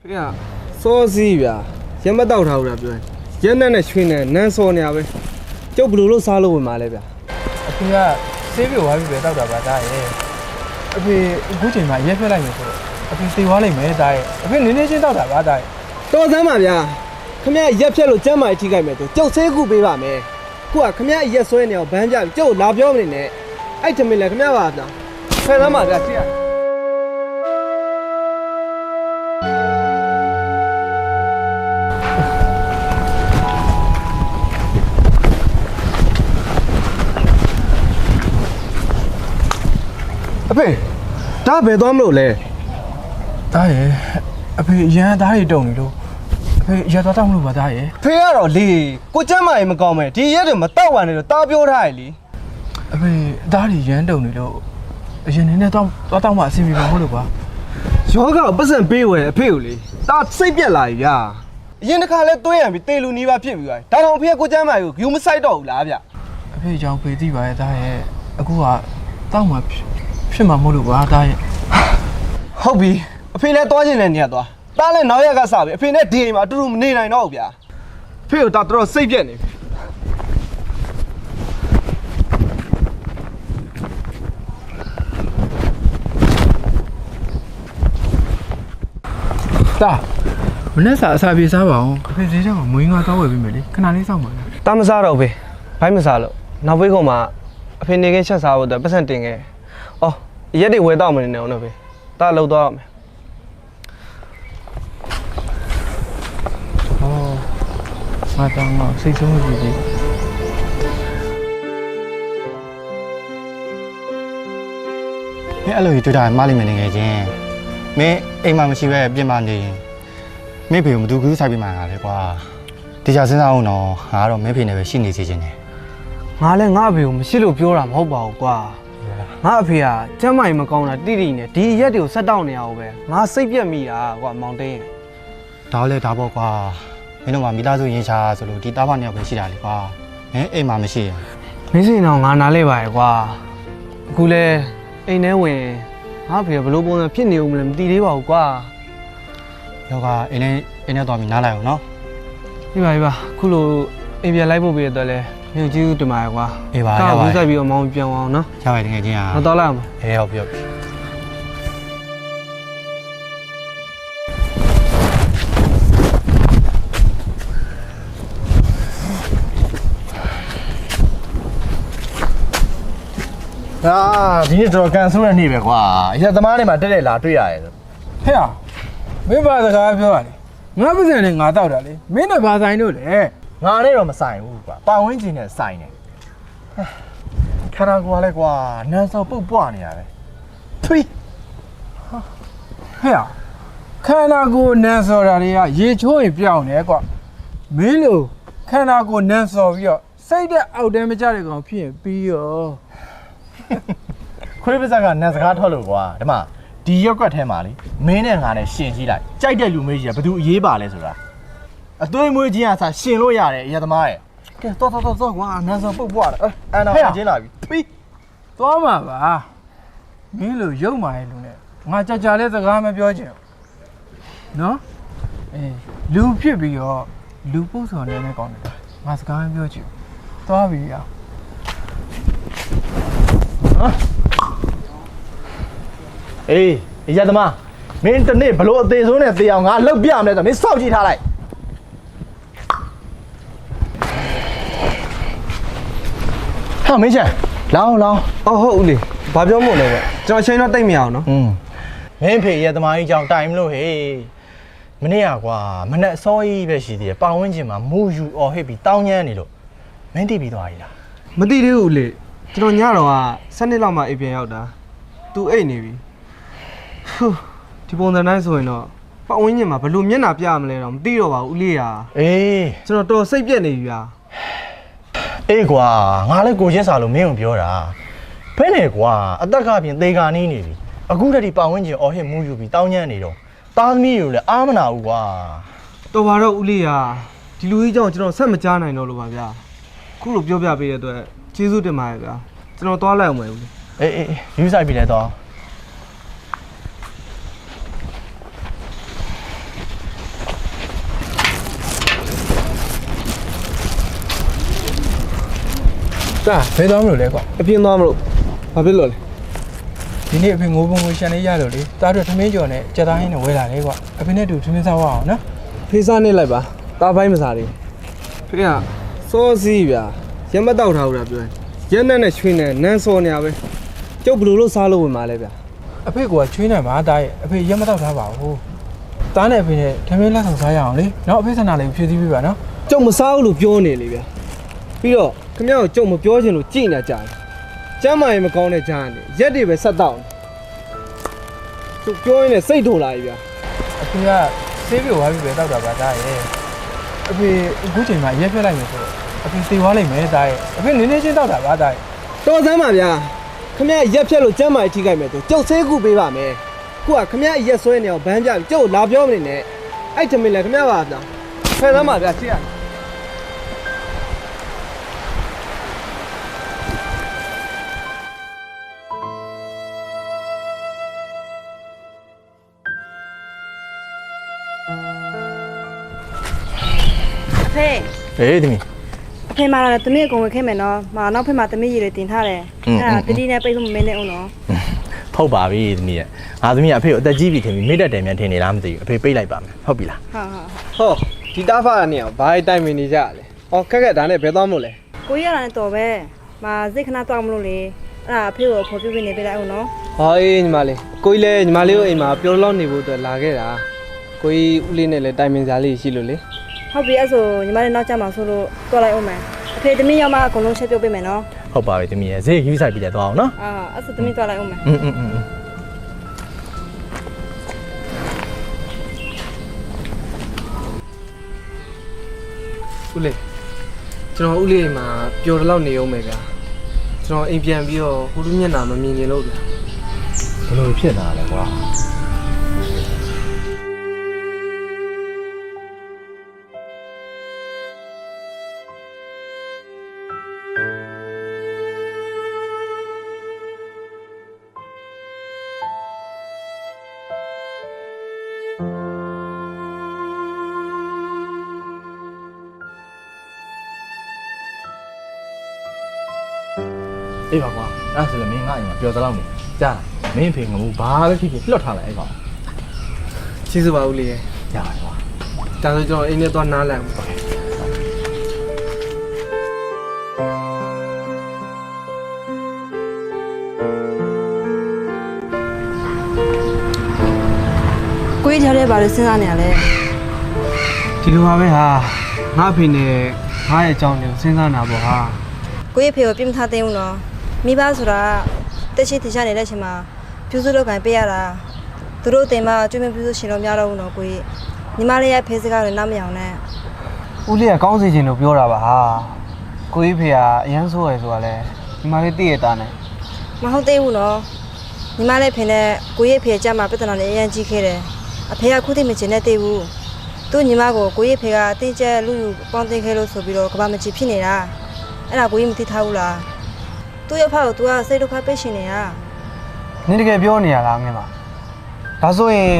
ဖေကစောစီးဗျာရမတောက်ထားဘူးလားပြောရင်ရက်နဲ့ရွှေနဲ့နန်းစောနေရပဲကျုပ်ဘလို့လို့စားလို့ဝင်มาလဲဗျာအဖေကဆေးပြဝါးပြီးပဲတောက်တာပါသားရဲ့အဖေအခုချိန်မှာရက်ဖြတ်လိုက်မယ်ဆိုတော့အဖေသေသွားလိမ့်မယ်သားရဲ့အဖေနင်းနေချင်းတောက်တာပါသားရဲ့တော်စမ်းပါဗျာခမရရက်ဖြတ်လို့ကျမ်းမာထိခိုက်မယ်ဆိုကျုပ်ဆေးခုပေးပါမယ်ခုကခမရရက်ဆွဲနေအောင်ဘန်းကြပြီးကျုပ်လာပြောမနေနဲ့အဲ့တမင်လည်းခမရပါဗျာဖယ်သမ်းပါဗျာကြည့်ရအဖေဒါဘယ်သွားမလို့လဲသားရဲ့အဖေရန်သားတွေတုံနေလို့အဖေရက်သွားတောက်မလို့ပါသားရဲ့ဖေကတော့လေကိုကျမ်းမာရင်မကောင်းမယ်ဒီရက်တွေမတောက်ပါနဲ့တော့တားပြောထားရလေအဖေသားတွေရန်တုံနေလို့အရင်နေတော့တောက်မှအဆင်ပြေမှာမဟုတ်လို့ပါယောဂပတ်စံပေးဝယ်အဖေကိုလေတာစိတ်ပြက်လာပြီဗျာအရင်တစ်ခါလဲတွေးရံပြီးတေလူနီးပါဖြစ်ပြီးသွားဒါတော့ဖေကကိုကျမ်းမာကိုဂယူမဆိုင်တော့ဘူးလားဗျအဖေကြောင့်ဖေသိပါရဲ့သားရဲ့အခုကတောက်မှဖြစ်မှာမဟုတ်လို့ပါသားရဲ့ဟုတ်ပြီအဖေလည်းသွားခြင်းလည်းနေရသွားတားလည်းနောက်ရက်ကစပြီအဖေနဲ့ဒီအိမ်မှာအတူတူမနေနိုင်တော့ဘူးဗျာအဖေကတော်တော်စိတ်ပြက်နေပြီတာမနေ့စာအစာပြေးစားပါအောင်အဖေဈေးထဲမှာမွေးငါတောက်ဝယ်ပြီးမယ်လေခဏလေးစောင့်ပါလားတားမစားတော့ဖေဘိုင်းမစားလို့နောက်ဘေးကောင်မှာအဖေနေခင်းချက်စားဖို့အတွက်ပတ်စံတင်ခဲ့အော်ရက်တွေဝယ်တော့မနေနဲ့အောင်တော့ဖေတားလှုပ်တော့မယ်ငါတောင်းတော့စိတ်ဆုံးကြည့်ကြည့်မင်းအဲ့လိုကြီးတွေ့တာမှားလိမ့်မယ်ငယ်ချင်းမင်းအိမ်မှာမရှိပဲပြင်မနေရင်မင်းဖေကိုမတူကူးဆိုင်ပြီးမှငါလေကွာတရားစဉ်းစားအောင်တော့ငါကတော့မင်းဖေနဲ့ပဲရှိနေစေချင်တယ်ငါလည်းငါအဖေကိုမရှိလို့ပြောတာမဟုတ်ပါဘူးကွာငါအဖေကကျမ်းမာရင်မကောင်းတာတိတိနဲ့ဒီရက်တွေကိုဆက်တောက်နေရအောင်ပဲငါစိတ်ပြက်မိတာကွာမောင်တင်းဒါလည်းဒါပေါ့ကွာမင်းတို့ကမိသားစုရင်ချာဆိုလို့ဒီတားဖနှစ်ယောက်ပဲရှိတာလေကွာမင်းအိမ်မှာမရှိရင်မင်းစင်တော့ငါနားလဲပါရဲ့ကွာအခုလဲအိမ်ထဲဝင်ငါအဖေကဘလို့ပုံစံဖြစ်နေဦးမလဲမသိသေးပါဘူးကွာယောကအိမ်ထဲသွားပြီးနားလိုက်အောင်နော်ပြပါခုလိုအိမ်ပြန်လိုက်ဖို့ပြရတော့လဲမြို့ကြီးတမရကွာအေးပါရပါဘူးဆိုင်ပြီးတော့မောင်းပြန်အောင်နော်ရပါတယ်တကယ်ချင်းဟာတော့လိုက်အောင်အေးဟုတ်ပြီဒီနေ့တော့ကန်ဆိုးတဲ့နေ့ပဲကွာအရက်သမားတွေမှာတက်တက်လာတွေ့ရတယ်ဆိုဟဲ့မင်းဘာစကားပြောရလဲငါပတ်စံနဲ့ငါတောက်တာလေမင်းနဲ့ဘာဆိုင်လို့လဲငါနဲ့တော့မဆိုင်ဘူးကွာပတ်ဝန်းကျင်နဲ့ဆိုင်တယ်ခန္ဓာကိုယ်ကလည်းကွာနန်းစောပုတ်ပွားနေရတယ်ထွေးဟဲ့ခန္ဓာကိုယ်နန်းစော်တာတွေကရေချိုးရင်ပြောင်းတယ်ကွာမင်းလို့ခန္ဓာကိုယ်နန်းစော်ပြီးတော့စိတ်တဲ့အောက်တဲမကြတဲ့ကောင်ဖြစ်ရင်ပြီးရောခွေးပါဇက်ကနန်းစကားထွက်လို့ကွာဒီမှာဒီရက်ကွက်ထဲမှာလေမင်းနဲ့ငါနဲ့ရှင်ကြည့်လိုက်ကြိုက်တဲ့လူမေးကြီးကဘယ်သူအရေးပါလဲဆိုတာအသွေးမွေးချင်းအစားရှင်လို့ရတယ်အရက်သမားရဲ့ကဲတော့ကွာနန်းစောပုတ်ပွားတယ်အန်နာကျင်းလာပြီထွေးသွားမှာပါမင်းလို့ရုပ်မာရဲ့လူနဲ့ငါကြာလဲစကားမပြောချင်ဘူးနော်လူဖြစ်ပြီးတော့လူပုတ်စော်နေကောင်းတယ်ငါစကားမပြောချင်ဘူးသွားပြီအောင်အေးရသမားမင်းတနေ့ဘလို့အသေးဆုံးနဲ့သေအောင်ငါလှုပ်ပြမလဲဆိုမင်းစောက်ကြည့်ထားလိုက်ဟာမင်းချန်လောင်းဟုတ်ဦးလေးဘာပြောမို့လဲဗျကျွန်တော်ချိန်တော့တိတ်မရအောင်နော်မင်းဖေရသမားကြီးကြောင့်တိုင်မလို့ဟေးမနေ့ကကွာမနဲ့အစောကြီးပဲရှိသေးတယ်ပတ်ဝန်းကျင်မှာမူယူအော်ဟစ်ပြီးတောင်းညမ်းနေလို့မင်းသိပြီးသွားပြီလားမသိသေးဘူးလေကျွန်တော်ညတော့က7နှစ်လောက်မှအိမ်ပြန်ရောက်တာသူအိတ်နေပြီဒီပုံစံတိုင်းဆိုရင်တော့ပတ်ဝန်းကျင်မှာဘယ်လိုမျက်နှာပြရမလဲတော့မသိတော့ပါဘူးဦးလေးဟာအေးကျွန်တော်တော်စိတ်ပြက်နေပြီဗျာအေးကွာငါလည်းကိုချင်းစာလို့မင်းကိုပြောတာဖဲနေကွာအသက်ကပြင်သေကာနီးနေပြီအခုတည်းပတ်ဝန်းကျင်အော်ဟစ်မူယူပြီးတောင်းညမ်းနေတော့သားသမီးတွေကိုလည်းအားမနာဘူးကွာတော်ပါတော့ဦးလေးဟာဒီလူကြီးကြောင့်ကျွန်တော်ဆက်မကြားနိုင်တော့လို့ပါဗျာခုလိုပြောပြပေးတဲ့အတွက်ကျေးဇူးတင်ပါတယ်ဗျာကျွန်တော်သွားလိုက်အောင်မယ်ဦးလေးအေးယူဆိုင်ပြီလေတော့ တာဘယ်သွားမလို့လဲကွာ အပြင်သွားမလို့ဘာဖြစ်လို့လဲ ဒီနေ့အဖေငိုးပုံကိုရှန်လေးရလို့လေတားတို့ထမင်းကြော်နဲ့ကြက်သားဟင်းနဲ့ဝဲလာလေကွာအဖေနဲ့တူထမင်းစားဝအောင်နော် ဖေးစားနေလိုက်ပါတားပိုင်းမစားသေးဖေးကစောစီးဗျာရမတောက်ထားဘူးလားပြောရင်ရက်နဲ့ရွှေနဲ့နန်းစောနေရပဲကျုပ်ဘလို့လို့စားလို့ဝင်มาလဲဗျာ အဖေကချွေးနေမှာတားရဲ့အဖေရက်မတော့ထားပါဘူးတားနဲ့အဖေနဲ့ထမင်းလက်ဆောင်စားရအောင်လေနော်အဖေဆန္ဒလေးဖြည့်ဆည်းပေးပါနော် ကျုပ်မစားဘူးလို့ပြောနေလေဗျာပြီးတော့ခမရကိုကျုပ်မပြောချင်လို့ကြည်နေကြတယ်ကျမ်းမာရင်မကောင်းတဲ့ကြားကနေရက်တွေပဲဆက်တော့သူပြောရင်လည်းစိတ်ထုံလာပြီဗျာ အဖေကဆေးပြိုသွားပြီပဲတောက်တာပါတားရဲ့အဖေအခုချိန်မှာရက်ပြက်လိုက်မယ်ဆိုတော့အဖေသေသွားလိမ့်မယ်တားရဲ့အဖေနင်းနေချင်းတောက်တာပါတားရဲ့ တော်စမ်းပါဗျာခမရရက်ဖြတ်လို့ကျမ်းမာရင်ထိခိုက်မယ်ဆိုကျုပ်ဆေးကူပေးပါမယ်ခုကခမရရက်ဆွဲနေအောင်ဘန်းပြကျုပ်လာပြောမနေနဲ့အဲ့ထမင်းလည်းခမရပါဗျာဖယ်သမ်းပါဗျာကြည့်ရ အဖေ ဟေးသမီး အဖေမာလာသမီးအကုန်ဝယ်ခဲ့မယ်နော်မာနောက်ဖေမှာသမီးရည်တွေတင်ထားတယ်အဲ့ဒါတတိနဲ့ပိတ်လို့မမင်းနဲ့အောင်နော် ဖုတ်ပါပြီသမီးရဲ့ငါသမီးကအဖေကိုအသက်ကြီးပြီထင်ပြီးမိတတ်တယ်များထင်နေလားမသိဘူးအဖေပိတ်လိုက်ပါမယ်ဟုတ်ပြီလား ဟုတ် ဟောဒီတားဖာကနေအောင်ဘာတိုင်မင်နေကြလဲ။အော်ခက်ခက်ဒါနဲ့ဘယ်သွားမို့လဲ ကိုရတာနဲ့တော်ပဲမာစိတ်ခဏတော့မလို့လေအဲ့ဒါအဖေကိုဖော်ပြပေးနေပေးလိုက်အောင်နော် ။ဟောအေးညီမလေးကိုကြီးလည်းညီမလေးကိုအိမ်မှာပြောလို့နေဖို့အတွက်လာခဲ့တာ။ကိုကြီးဦးလေးနဲ့လည်းတိုင်ပင်စရာလေးရှိလို့လေ ဟုတ်ပြီအဲ့ဆိုညီမလေးနောက်ကျမှဆိုလို့တော်လိုက်အောင်မယ်အဖေသမီးရောက်မှအကုန်လုံးချက်ပြုတ်ပေးမယ်နော် ဟုတ်ပါပြီသမီးရဲ့ဈေးယူဆိုင်ပြီးလဲသွားအောင်နော် အဲ့ဆိုသမီးတော်လိုက်အောင်မယ် ။ဦးလေးကျွန်တော်ဦးလေးအိမ်မှာပျော်တော့နေအောင်မယ်ဗျာ။ကျွန်တော်အိမ်ပြန်ပြီးတော့ဟိုလူမျက်နှာမမြင်ရင်လို့ဗျာ ဘယ်လိုဖြစ်လာလဲကွာ အေးပါကွာအဲ့ဒါဆိုလည်းမင်းငါ့အိမ်မှာပျော်သလောက်နေကြားလားမင်းဖေငမှုဘာပဲဖြစ်ဖြစ်လွတ်ထားလိုက်အဲ့ကောင် ။ကျေးဇူးပါဦးလေးရဲ့ ကြားပါကွာ ။ဒါဆိုကျွန်တော်အိမ်ထဲသွားနားလိုက်အောင်။ ကိုကြီးထားတဲ့ဘာလို့စဉ်းစားနေရလဲ ဒီလိုပါပဲဟာငါအဖေနဲ့ငါရဲ့အကြောင်းတွေကိုစဉ်းစားနေတာပေါ့ဟာ ကိုကြီးဖေကိုပြင်မထားသေးဘူးနော်မိဘဆိုတာတက်ရှိထချနေတဲ့အချိန်မှာပြုစုလုပ်ကင်ပေးရတာသူတို့တင်မှာကျွေးမပြုစုရှင်လို့မရတော့ဘူးနော်ကိုကြီးညီမလေးရဲ့ဖေးစကားတွေနားမအောင်နဲ့ ဦးလေးကကောင်းစေချင်လို့ပြောတာပါဟာကိုကြီးဖေကအရန်ဆိုးရယ်ဆိုတာလဲဒီမှာလေးတည့်ရတာနဲ့ မဟုတ်သေးဘူးနော်ညီမလေးဖေနဲ့ကိုကြီးဖေကြမှာပြဿနာတွေအရင်ကြီးခဲ့တယ်အဖေကခုထိမချင်တဲ့သေးဘူးသူ့ညီမကိုကိုကြီးဖေကအတင်းကျပ်လူလူပေါင်းသိခဲ့လို့ဆိုပြီးတော့ကဘာမချီဖြစ်နေတာအဲ့ဒါကိုကြီးမသိထားဘူးလားသူ့ရဲ့ဖေကို तू ကစိတ်ဒုက္ခပိတ်ရှင်နေတာ နင်တကယ်ပြောနေရလားငင်းပါဒါဆိုရင်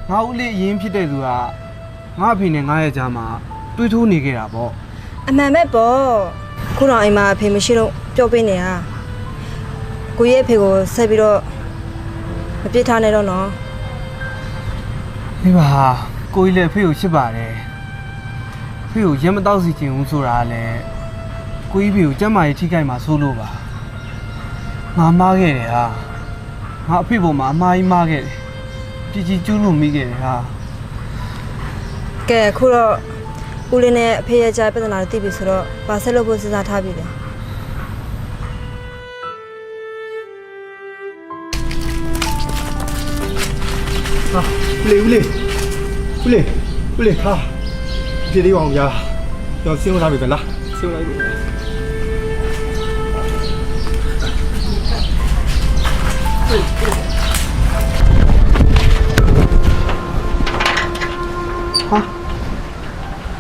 ငါဦးလေးအရင်ဖြစ်တဲ့သူကငါအဖေနဲ့ငါရဲ့ကြားမှာတွေးထိုးနေခဲ့တာပေါ့ အမှန်ပဲပေါ့ခုတော့အိမ်မှာအဖေမရှိတော့ပြောပေးနေတာကိုကြီးအဖေကိုဆက်ပြီးတော့မပြစ်ထားနဲ့တော့နော် ဒီပါကိုကြီးလည်းဖေကိုချစ်ပါတယ်ဖေကိုရက်မတော့စီချင်ဘူးဆိုတာကလည်းကိုကြီးဖေကိုကျမ်းမာရေးထိခိုက်မှာစိုးလို့ပါငါမားခဲ့တယ်ဟာငါအဖေပေါ်မှာအမားကြီးမားခဲ့တယ်ကြီးကြီးကျူးလို့မိခဲ့တယ်ဟာ ကဲခုတော့ဦးလေးနဲ့အဖေရဲ့ကြားပြဿနာတွေသိပြီဆိုတော့ဗာဆက်လို့ဖို့စဉ်းစားထားပြီလေ ဟာဦးလေးဟာပြေးလေးအောင်ဗျာကျွန်တော်စင်းဝင်လာပြီပဲလားစင်းဝင်လိုက်ပြီ ဟာ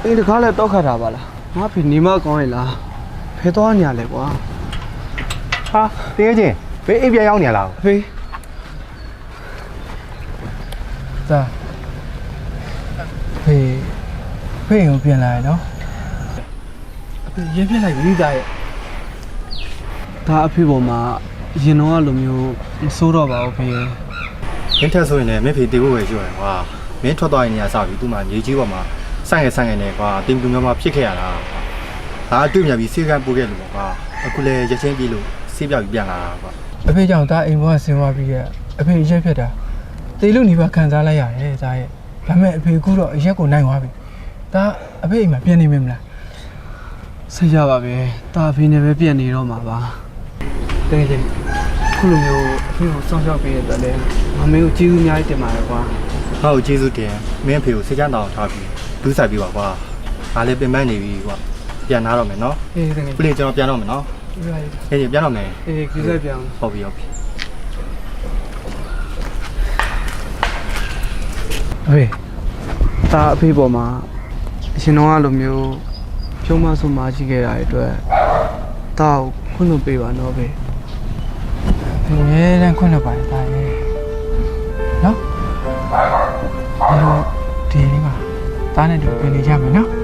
အေးတကားလည်းတောက်ခတ်တာပါလားငါဖေနေမကောင်းရဲ့လားဖဲသွားညာလဲကွာ ဟာတကယ်ချင်းဘေးအိပ်ပြန်ရောက်နေလား အဖေ တာဖေကိုပြင်လာရနော်အဖေရင်းပြလိုက်ပြီတာရဲ့ ဒါအဖေပေါ်မှာရင်တော့လိုမျိုးမစိုးတော့ပါဘူးဖေရဲ့ မင်းထက်ဆိုရင်လည်းမင်းဖေတေဖို့ပဲရှိရတယ်ကွာမင်းထွက်သွားရင်နေရာစပြီသူ့မှာညီကြီးပေါ်မှာဆိုင်ငယ်နဲ့ကွာတင်ပြများမှာဖြစ်ခဲ့ရတာဒါအတွေ့မြပြီးစေကန်းပို့ခဲ့လို့ပေါ့ကွာအခုလည်းရချင်းပြေးလို့စေးပြောက်ပြီးပြန်လာတာကွာ အဖေကြောင့်ဒါအိမ်ဘွားဆင်းသွားပြီးရဲ့အဖေရက်ဖြစ်တာတေလို့နေပါခံစားလိုက်ရတယ်ဒါရဲ့ဒါမဲ့အဖေကူတော့အရက်ကိုနိုင်သွားပြီဒါအဖေအိမ်မှာပြန်နေမလား ဆက်ရပါပဲဒါအဖေနဲ့ပဲပြန်နေတော့မှာပါတကယ်ချင်းခုလိုမျိုးအဖေကိုစောင့်ရှောက်ပေးရတဲ့လည်းမမင်းကိုကျေးဇူးအများကြီးတင်ပါတယ်ကွာ ဟောက်ကျေးဇူးတင်မင်းဖေကိုစေချမ်းတောင်းထားပြီးဒူးဆိုင်ပြီးပါကွာငါလည်းပင်ပန်းနေပြီကွာပြန်လာတော့မယ်နော် အေးတကယ် ခုလေးကျွန်တော်ပြန်တော့မယ်နော် အေး အေးပြန်တော့မယ် အေးကြည့်စက်ပြန် ဟုတ်ပြီဟုတ်ပြီ အဖေဒါအဖေပေါ်မှာအရှင်တော်ကလိုမျိုးဖြုံးမဆုံးမရှိခဲ့တာအတွက်ဒါကိုခွင့်လို့ပေးပါနော်ဖေ ဒီရဲတန်းခွင့်လွှတ်ပါတယ်ဒါရဲ့နော်ဒီလေးပါဒါနဲ့ဒီပြင်နေကြမယ်နော်